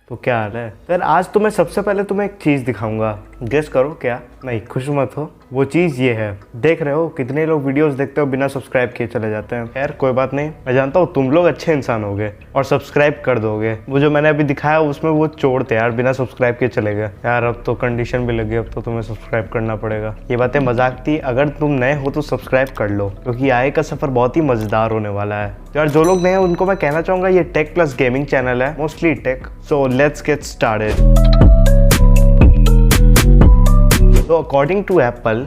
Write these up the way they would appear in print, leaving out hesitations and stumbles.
तो क्या हाल है यार। आज तो मैं सबसे पहले तुम्हें एक चीज़ दिखाऊंगा, गेस करो क्या। नहीं, खुश मत हो। वो चीज़ ये है, देख रहे हो कितने लोग वीडियोस देखते हो बिना सब्सक्राइब किए चले जाते हैं। यार कोई बात नहीं, मैं जानता हूँ तुम लोग अच्छे इंसान होगे और सब्सक्राइब कर दोगे। वो जो मैंने अभी दिखाया उसमें वो चोर थे यार, बिना सब्सक्राइब किए चले गए। यार अब तो कंडीशन भी लगी, अब तो तुम्हें सब्सक्राइब करना पड़ेगा। ये बातें मजाक थी, अगर तुम नए हो तो सब्सक्राइब कर लो, क्योंकि आगे का सफर बहुत ही मजेदार होने वाला है। यार जो लोग नए हैं उनको मैं कहना चाहूंगा ये टेक प्लस गेमिंग चैनल है, mostly tech. So let's get started. तो अकॉर्डिंग टू एप्पल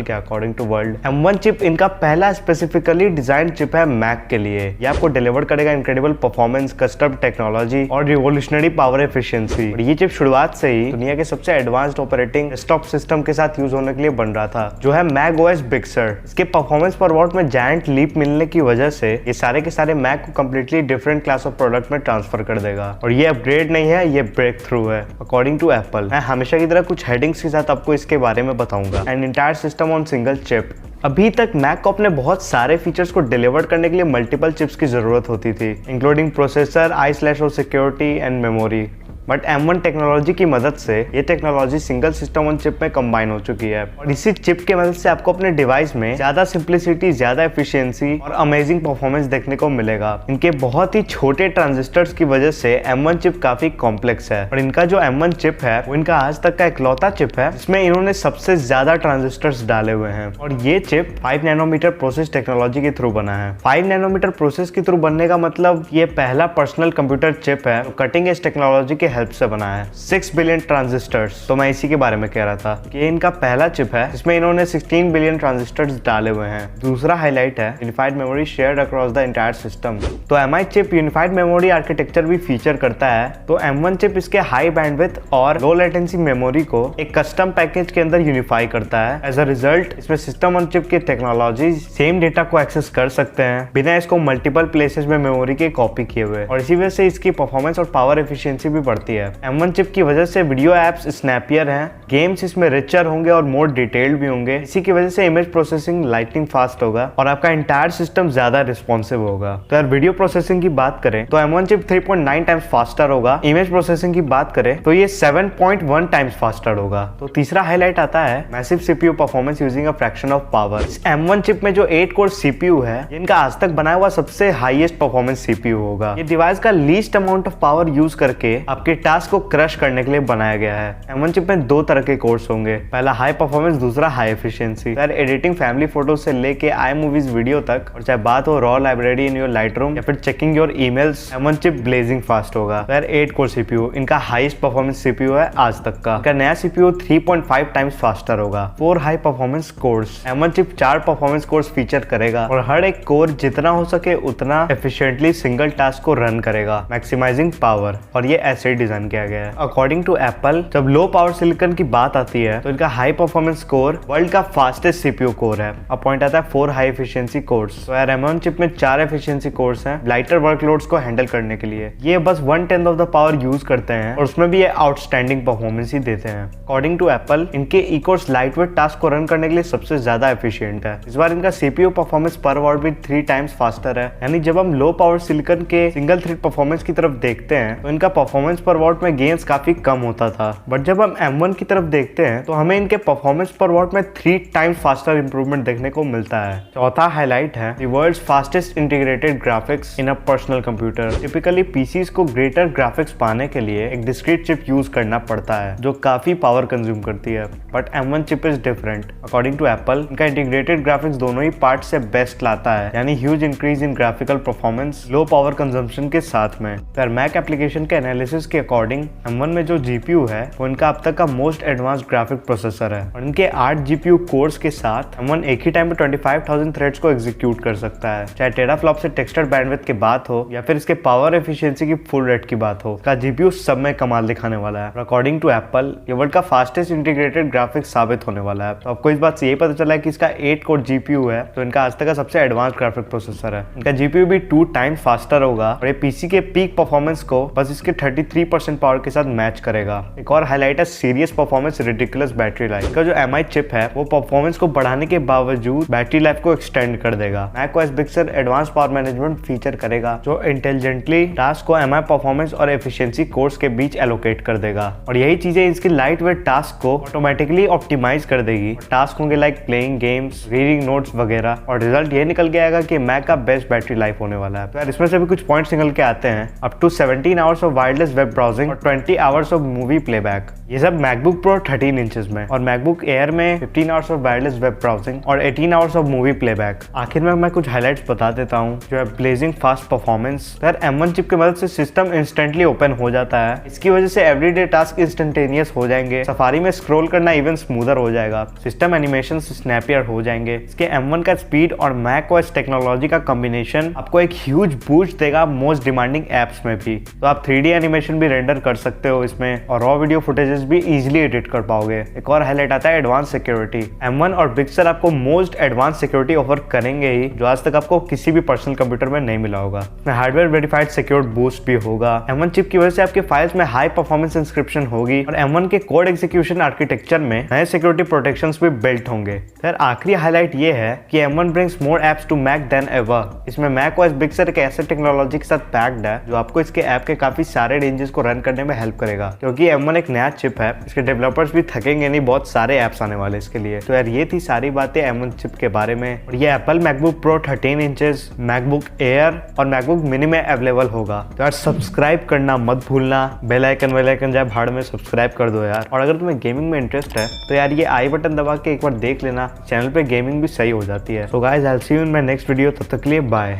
क्या, according to world, M1 chip इनका पहला स्पेसिफिकली डिजाइन चिप है मैक के लिए। ये आपको डिलीवर करेगा इनक्रेडिबल परफॉर्मेंस, कस्टम टेक्नोलॉजी और रिवोल्यूशनरी पावर एफिशिएंसी। और ये चिप शुरुआत से ही दुनिया के सबसे एडवांस्ड ऑपरेटिंग डेस्कटॉप सिस्टम के साथ यूज होने के लिए बन रहा था, जो है मैक OS बिग sur। इसके परफॉर्मेंस पर वॉट में जायंट लीप मिलने की वजह से ये सारे के सारे मैक को completely different class of product में ट्रांसफर कर देगा। और ये अपग्रेड नहीं है, ये ब्रेक थ्रू है अकॉर्डिंग टू एप्पल। मैं हमेशा की तरह कुछ हेडिंग्स के साथ आपको इसके बारे में बताऊंगा। And entire system on single chip. अभी तक मैक को अपने बहुत सारे फीचर्स को डिलीवर करने के लिए मल्टीपल चिप्स की जरूरत होती थी, including processor, I/O security and memory. But M1 technology की मदद से ये technology single system on chip में कंबाइन हो चुकी है। और इसी चिप की मदद से आपको अपने डिवाइस में ज्यादा सिंप्लिसिटी, ज्यादा एफिशिएंसी और अमेजिंग परफॉर्मेंस देखने को मिलेगा। इनके बहुत ही छोटे ट्रांजिस्टर्स की वजह से M1 चिप काफी कॉम्प्लेक्स है। और इनका जो M1 चिप है वो इनका आज तक का इकलौता चिप है जिसमें इन्होंने सबसे ज्यादा ट्रांजिस्टर्स डाले हुए हैं। और ये चिप 5 नैनोमीटर प्रोसेस टेक्नोलॉजी के थ्रू बना है। 5 नैनोमीटर प्रोसेस के थ्रू बनने का मतलब ये पहला पर्सनल कंप्यूटर चिप है कटिंग एज टेक्नोलॉजी के हेल्प से बना है। 6 बिलियन ट्रांजिस्टर्स, तो मैं इसी के बारे में कह रहा था कि ये इनका पहला चिप है जिसमें इन्होंने 16 बिलियन ट्रांजिस्टर्स डाले हुए हैं। दूसरा हाईलाइट है unified memory shared across the entire system. तो M1 chip unified memory architecture भी फीचर करता है। तो M1 चिप इसके हाई बैंडविड्थ और लो लेटेंसी मेमोरी को एक कस्टम पैकेज के अंदर यूनिफाई करता है। एज अ रिजल्ट इसमें सिस्टम ऑन चिप की टेक्नोलॉजी सेम डेटा को एक्सेस कर सकते हैं बिना इसको मल्टीपल प्लेसेस में मेमोरी के कॉपी किए हुए। और इसी वजह से इसकी परफॉर्मेंस और पावर एफिशिएंसी भी बढ़ती है। M1 चिप की वजह से वीडियो एप्स स्नैपियर हैं, गेम्स इसमें रिचर होंगे और मोर डिटेल्ड भी होंगे। इसी की वजह से इमेज प्रोसेसिंग लाइटनिंग फास्ट होगा और आपका एंटायर सिस्टम ज्यादा रिस्पॉन्सिव होगा। तो यार वीडियो प्रोसेसिंग की बात करें तो M1 चिप 3.9 टाइम्स फास्टर होगा। इमेज प्रोसेसिंग की बात करें तो ये 7.1 टाइम्स फास्टर होगा। तो तीसरा हाईलाइट आता है massive CPU performance using a fraction of power. M1 chip में जो 8 कोर CPU है इनका आज तक बनाया हुआ सबसे हाईएस्ट परफॉर्मेंस CPU होगा। ये डिवाइस का least amount of power use करके आपके टास्क को क्रश करने के लिए बनाया गया है। M1 चिप में 2 तरह के कोर्स होंगे, पहला हाई परफॉर्मेंस, दूसरा हाई एफिशिएंसी। यार एडिटिंग फैमिली फोटो से लेके iMovies वीडियो तक, और चाहे बात हो raw library in your Lightroom या फिर checking your emails, M1 chip blazing fast होगा। यार 8 कोर CPU इनका हाईएस्ट परफॉर्मेंस CPU है आज तक का। इनका नया CPU 3.5 टाइम्स फास्टर होगा। 4 high performance course. M1 chip 4 performance course feature करेगा और हर एक कोर जितना हो सके उतना एफिशिएंटली सिंगल टास्क को रन करेगा, मैक्सिमाइजिंग पावर। और ये ऐसे ही डिजाइन किया गया है। अकॉर्डिंग टू एप्पल, जब लो पावर सिलिकॉन की बात आती है तो इनका हाई परफॉर्मेंस कोर वर्ल्ड का फास्टेस्ट CPU कोर है। अब पॉइंट आता है 4 हाई एफिशिएंसी कोर्स। तो यार M1 चिप में 4 एफिशिएंसी कोर्स हैं लाइटर वर्कलोड्स को हैंडल करने के लिए। ये बस 1/10 ऑफ द पावर यूज करते हैं और उसमें भी ये आउटस्टैंडिंग परफॉर्मेंस ही देते हैं। अकॉर्डिंग टू एप्पल, इनके ई कोर्स लाइटवेट टास्क को रन करने के लिए सबसे ज्यादा एफिशिएंट है। इस बार इनका CPU परफॉर्मेंस पर वॉट भी 3 टाइम्स फास्टर है। यानी जब हम लो पावर सिलिकॉन के सिंगल थ्रेड परफॉर्मेंस की तरफ देखते हैं तो इनका परफॉर्मेंस पर वॉट में गेन्स काफी कम होता था। बट जब हम M1 की तरफ देखते हैं तो हमें इनके परफॉर्मेंस पर वॉट में 3 टाइम्स फास्टर इंप्रूवमेंट देखने को मिलता है। चौथा हाईलाइट है the world's fastest integrated graphics in a personal computer. Typically PCs को ग्रेटर ग्राफिक्स पाने के लिए एक डिस्क्रीट चिप यूज करना पड़ता है जो काफी पावर कंज्यूम करती है। But M1 chip is different. According to Apple, इनका इंटीग्रेटेड ग्राफिक्स दोनों ही पार्ट से बेस्ट लाता है, यानी huge increase in graphical performance low power consumption के साथ में। फिर मैक एप्लीकेशन के एनालिसिस के अकॉर्डिंग M1 में जो GPU है वो इनका अब तक का मोस्ट एडवांस्ड ग्राफिक प्रोसेसर है। और इनके 8 GPU कोर्स के साथ M1 एक ही टाइम पे 25,000 थ्रेड्स को एग्जीक्यूट कर सकता है। चाहे टेराफ्लॉप से टेक्सचर बैंडविड्थ की बात हो या फिर इसके पावर एफिशिएंसी की फुल रेट की बात हो, इसका GPU सब में कमाल दिखाने वाला है। अकॉर्डिंग टू एप्पल, ये वर्ल्ड का फास्टेस्ट इंटीग्रेटेड ग्राफिक्स साबित होने वाला है। तो आपको इस बात से ये पता चला है कि इसका 8 कोर GPU है तो इनका आज तक का सबसे एडवांस्ड ग्राफिक प्रोसेसर है। इनका GPU भी 2 टाइम्स फास्टर होगा और ये PC के पीक परफॉर्मेंस को बस इसके 33% पावर के साथ मैच करेगा। एक और हाईलाइट है serious performance performance, ridiculous battery life का जो MI चिप है वो परफॉर्मेंस को बढ़ाने के बावजूद बैटरी लाइफ को एक्सटेंड कर देगा। macOS Big Sur advance power management feature करेगा जो इंटेलिजेंटली टास्क को MI परफॉर्मेंस और एफिशिएंसी कोर्स के बीच एलोकेट कर देगा और यही चीजें इसकी लाइट वेट टास्क को ऑटोमेटिकली ऑप्टिमाइज कर देगी। टास्क होंगे like playing games, reading notes वगैरह और रिजल्ट ये निकल के आएगा कि मैक का बेस्ट बैटरी लाइफ होने वाला है। तो यार इसमें से भी कुछ पॉइंट्स निकल के आते हैं। Up to 17 hours of wireless web browsing और 20 आवर्स ऑफ मूवी प्लेबैक, ये सब मैकबुक प्रो 13 इंचेस में, और मैकबुक एयर में 15 hours of wireless web browsing और 18 आवर्स ऑफ मूवी प्लेबैक। आखिर में मैं कुछ हाइलाइट्स बता देता हूँ जो है ब्लेजिंग फास्ट परफॉर्मेंस। यार M1 चिप की मदद से सिस्टम इंस्टेंटली ओपन हो जाता है। इसकी वजह से एवरीडे टास्क इंस्टेंटेनियस हो जाएंगे। सफारी में स्क्रॉल करना इवन स्मूदर हो जाएगा। सिस्टम एनिमेशन स्नैपियर हो जाएंगे। इसके M1 का स्पीड और macOS टेक्नोलॉजी का कॉम्बिनेशन आपको एक ह्यूज बूस्ट देगा मोस्ट डिमांडिंग एप्स में भी। तो आप 3D एनिमेशन भी रेंडर कर सकते हो इसमें और रॉ वीडियो फुटेजेस भी इजीली एडिट कर पाओगे। एक और हाईलाइट आता है एडवांस सिक्योरिटी। M1 और Big Sur आपको मोस्ट एडवांस सिक्योरिटी ऑफर करेंगे ही जो आज तक आपको किसी भी पर्सनल कंप्यूटर में नहीं मिला होगा। इसमें हार्डवेयर वेरीफाइड सिक्योर बूस्ट भी होगा। M1 चिप की वजह से आपके फाइल्स में हाई परफॉर्मेंस इंस्क्रिप्शन होगी और M1 के कोड एग्जीक्यूशन आर्किटेक्चर में नए सिक्योरिटी प्रोटेक्शंस भी बिल्ट होंगे। फिर आखिरी हाईलाइट ये है कि M1 brings more apps to Mac than ever. इसमें macOS Big Sur एक ऐसे टेक्नोलॉजी के साथ पैक्ड है जो आपको इसके ऐप के काफी सारे रेंजेस को रन करने में हेल्प करेगा। क्योंकि M1 एक नया चिप है, इसके डेवलपर्स भी थकेंगे नहीं, बहुत सारे ऐप्स आने वाले इसके लिए। तो यार ये थी सारी बातें M1 चिप के बारे में और ये Apple MacBook pro 13 inches, MacBook air और मैकबुक मिनी में अवेलेबल होगा। तो यार सब्सक्राइब करना मत भूलना, बेल आइकन जाए भाड़ में सब्सक्राइब कर दो यार। और अगर तुम्हें गेमिंग में इंटरेस्ट है तो यार ये आई बटन दबा के एक बार देख लेना, चैनल पे गेमिंग भी सही हो जाती है। So guys I will see you in my next video, तब तक के लिए बाय।